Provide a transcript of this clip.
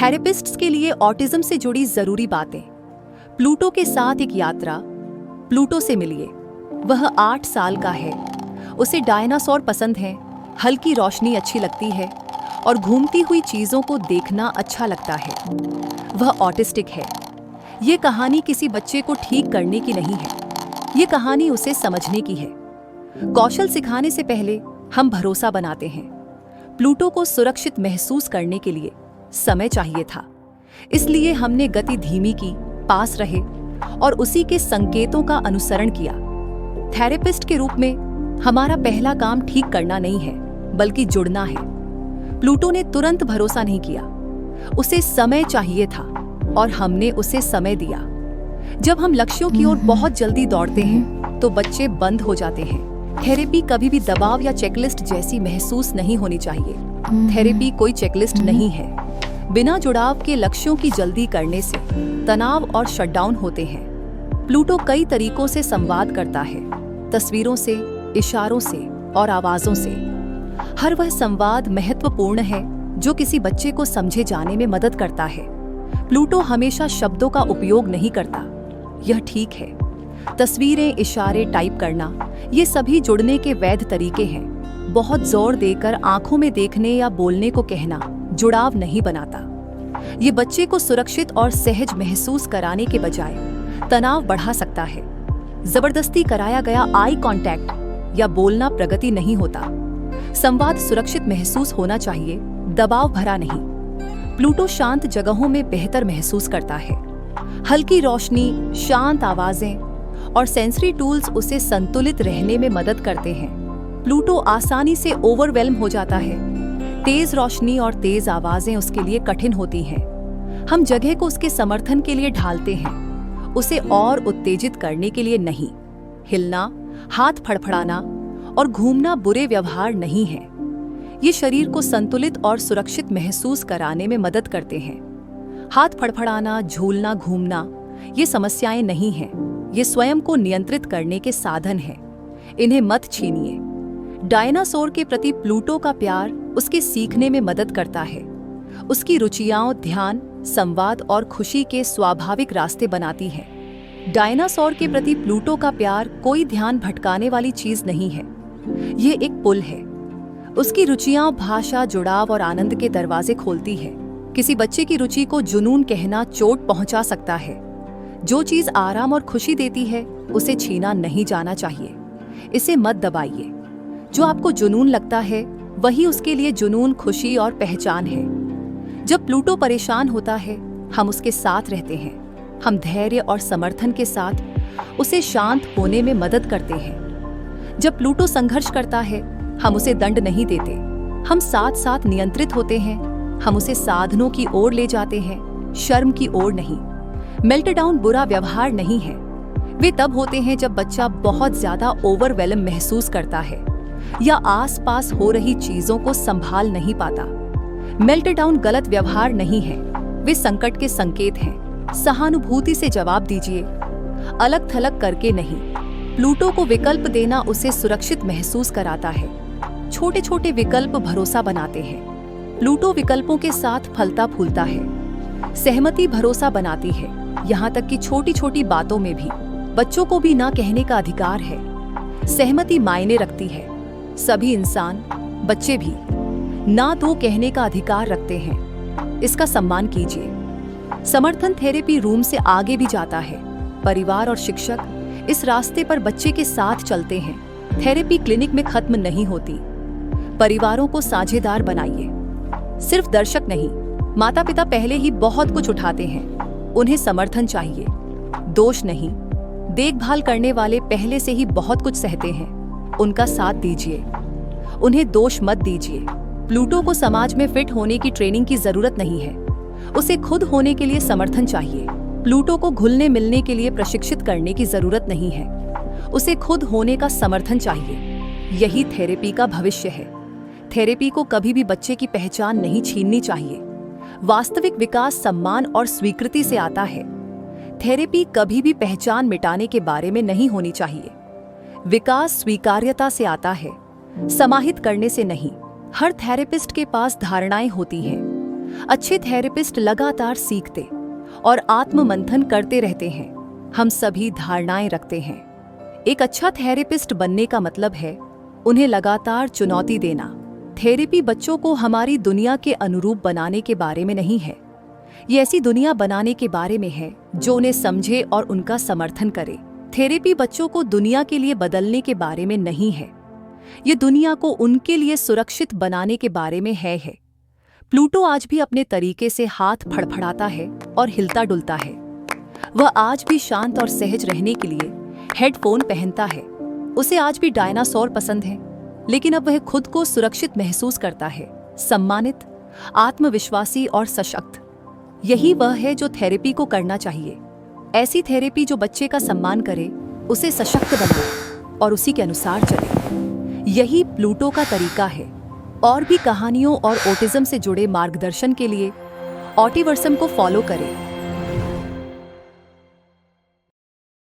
Therapists के लिए autism से जुड़ी जरूरी बातें। प्लूटो के साथ एक यात्रा। प्लूटो से मिलिए। वह 8 साल का है। उसे डायनासोर पसंद है, हल्की रोशनी अच्छी लगती है और घूमती हुई चीजों को देखना अच्छा लगता है। वह ऑटिस्टिक है। ये कहानी किसी बच्चे को ठीक करने की नहीं है, ये कहानी उसे समझने की है। कौशल सिखाने से पहले हम भरोसा बनाते हैं। प्लूटो को सुरक्षित महसूस करने के लिए समय चाहिए था, इसलिए हमने गति धीमी की, पास रहे और उसी के संकेतों का अनुसरण किया। थेरेपिस्ट के रूप में हमारा पहला काम ठीक करना नहीं है, बल्कि जुड़ना है। प्लूटो ने तुरंत भरोसा नहीं किया, उसे समय चाहिए था और हमने उसे समय दिया। जब हम लक्ष्यों की ओर बहुत जल्दी दौड़ते हैं तो बच्चे बंद हो जाते हैं। थेरेपी कभी भी दबाव या चेकलिस्ट जैसी महसूस नहीं होनी चाहिए। थेरेपी कोई चेकलिस्ट नहीं है। बिना जुड़ाव के लक्ष्यों की जल्दी करने से तनाव और शटडाउन होते हैं। प्लूटो कई तरीकों से संवाद करता है, तस्वीरों से, इशारों से और आवाजों से। हर वह संवाद महत्वपूर्ण है जो किसी बच्चे को समझे जाने में मदद करता है। प्लूटो हमेशा शब्दों का उपयोग नहीं करता, यह ठीक है। तस्वीरें, इशारे, टाइप करना, ये सभी जुड़ने के वैध तरीके हैं। बहुत जोर देकर आंखों में देखने या बोलने को कहना जुड़ाव नहीं बनाता। ये बच्चे को सुरक्षित और सहज महसूस कराने के बजाय तनाव बढ़ा सकता है। जबरदस्ती कराया गया आई कांटेक्ट या बोलना प्रगति नहीं होता। संवाद सुरक्षित महसूस होना चाहिए, दबाव भरा नहीं। प्लूटो शांत जगहों में बेहतर महसूस करता है। हल्की रोशनी, शांत आवाजें और सेंसरी टूल्स उसे संतुलित रहने में मदद करते हैं। प्लूटो आसानी से ओवरवेल्म हो जाता है। तेज रोशनी और तेज आवाजें उसके लिए कठिन होती हैं। हम जगह को उसके समर्थन के लिए ढालते हैं, उसे और उत्तेजित करने के लिए नहीं। हिलना, हाथ फड़फड़ाना और घूमना बुरे व्यवहार नहीं है। ये शरीर को संतुलित और सुरक्षित महसूस कराने में मदद करते हैं। हाथ फड़फड़ाना, झूलना, घूमना ये समस्याएं नहीं हैं, ये स्वयं को नियंत्रित करने के साधन हैं। इन्हें मत छीनिए। डायनासोर के प्रति प्लूटो का प्यार उसके सीखने में मदद करता है। उसकी रुचियां ध्यान, संवाद और खुशी के स्वाभाविक रास्ते बनाती हैं। डायनासोर के प्रति प्लूटो का प्यार कोई ध्यान भटकाने वाली चीज नहीं है, ये एक पुल है। उसकी रुचियां भाषा, जुड़ाव और आनंद के दरवाजे खोलती है। किसी बच्चे की रुचि को जुनून कहना चोट पहुंचा सकता है। जो चीज आराम और खुशी देती है उसे छीना नहीं जाना चाहिए। इसे मत दबाइए। जो आपको जुनून लगता है वही उसके लिए जुनून, खुशी और पहचान है। जब प्लूटो परेशान होता है हम उसके साथ रहते हैं। हम धैर्य और समर्थन के साथ उसे शांत होने में मदद करते हैं। जब प्लूटो संघर्ष करता है हम उसे दंड नहीं देते, हम साथ साथ नियंत्रित होते हैं। हम उसे साधनों की ओर ले जाते हैं, शर्म की ओर नहीं। मेल्टडाउन बुरा व्यवहार नहीं है। वे तब होते हैं जब बच्चा बहुत ज्यादा ओवरवेलम महसूस करता है या आसपास हो रही चीजों को संभाल नहीं पाता। मेल्टडाउन गलत व्यवहार नहीं है, वे संकट के संकेत हैं। सहानुभूति से जवाब दीजिए, अलग थलग करके नहीं। प्लूटो को विकल्प देना उसे सुरक्षित महसूस कराता है। छोटे छोटे विकल्प भरोसा बनाते हैं। प्लूटो विकल्पों के साथ फलता फूलता है। सहमति भरोसा बनाती है, यहाँ तक कि छोटी छोटी बातों में भी। बच्चों को भी ना कहने का अधिकार है। सहमति मायने रखती है। सभी इंसान, बच्चे भी, ना तो कहने का अधिकार रखते हैं। इसका सम्मान कीजिए। समर्थन थेरेपी रूम से आगे भी जाता है। परिवार और शिक्षक इस रास्ते पर बच्चे के साथ चलते हैं। थेरेपी क्लिनिक में खत्म नहीं होती। परिवारों को साझेदार बनाइए, सिर्फ दर्शक नहीं। माता पिता पहले ही बहुत कुछ उठाते हैं, उन्हें समर्थन चाहिए, दोष नहीं। देखभाल करने वाले पहले से ही बहुत कुछ सहते हैं, उनका साथ दीजिए, उन्हें दोष मत दीजिए। प्लूटो को समाज में फिट होने की ट्रेनिंग की जरूरत नहीं है, उसे खुद होने के लिए समर्थन चाहिए। प्लूटो को घुलने मिलने के लिए प्रशिक्षित करने की जरूरत नहीं है, उसे खुद होने का समर्थन चाहिए। यही थेरेपी का भविष्य है। थेरेपी को कभी भी बच्चे की पहचान नहीं छीननी चाहिए। वास्तविक विकास सम्मान और स्वीकृति से आता है। थेरेपी कभी भी पहचान मिटाने के बारे में नहीं होनी चाहिए। विकास स्वीकार्यता से आता है, समाहित करने से नहीं। हर थेरेपिस्ट के पास धारणाएं होती हैं, अच्छे थेरेपिस्ट लगातार सीखते और आत्ममंथन करते रहते हैं। हम सभी धारणाएं रखते हैं। एक अच्छा थेरेपिस्ट बनने का मतलब है उन्हें लगातार चुनौती देना। थेरेपी बच्चों को हमारी दुनिया के अनुरूप बनाने के बारे में नहीं है। ये ऐसी दुनिया बनाने के बारे में है जो उन्हें समझे और उनका समर्थन करे। थेरेपी बच्चों को दुनिया के लिए बदलने के बारे में नहीं है। ये दुनिया को उनके लिए सुरक्षित बनाने के बारे में है। प्लूटो आज भी अपने तरीके से हाथ फड़फड़ाता है और हिलता डुलता है। वह आज भी शांत और सहज रहने के लिए हेडफोन पहनता है। उसे आज भी डायनासोर पसंद है, लेकिन अब वह खुद को सुरक्षित महसूस करता है, सम्मानित, आत्मविश्वासी और सशक्त। यही वह है जो थेरेपी को करना चाहिए। ऐसी थेरेपी जो बच्चे का सम्मान करे, उसे सशक्त बनाए और उसी के अनुसार चले। यही प्लूटो का तरीका है। और भी कहानियों और ऑटिज्म से जुड़े मार्गदर्शन के लिए ऑटिवर्सम को फॉलो करें।